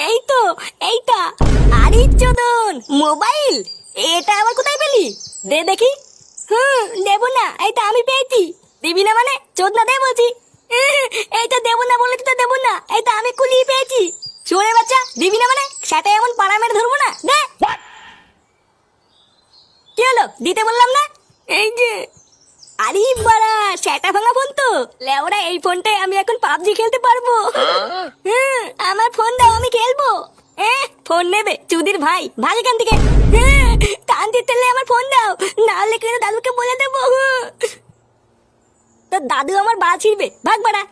এই তো, এইটা। আরে চোদন, মোবাইল! এটা আবার কোথায় পেলি? দে দেখি। দেবো না, এইটা আমি পেয়েছি। দিবি না মানে? চোদ না, দে বলছি। এইটা দেবো না বলে তো দেবো না, এইটা আমি কুলিয়ে পেয়েছি। চোরে বাচ্চা, দিবি না মানে? সেটা এমন পাড়া মেরে ধরবো না, দে। কি হলো, দিতে বললাম না? এই যে। আরে বাড়া, সেটা ভাঙা ফোন তো। লেওরা, এই ফোনটায় আমি এখন পাবজি খেলতে পারবো। আমার ফোন দাও, আমি খেলবো। ফোন নেবে চুদির ভাই, ভাগ এখান থেকে। কান দিতে আমার ফোন দাও, না হলে কিন্তু দাদুকে বলে দেবো। তো দাদু আমার বাল ছিড়বে, ভাগ বাড়া।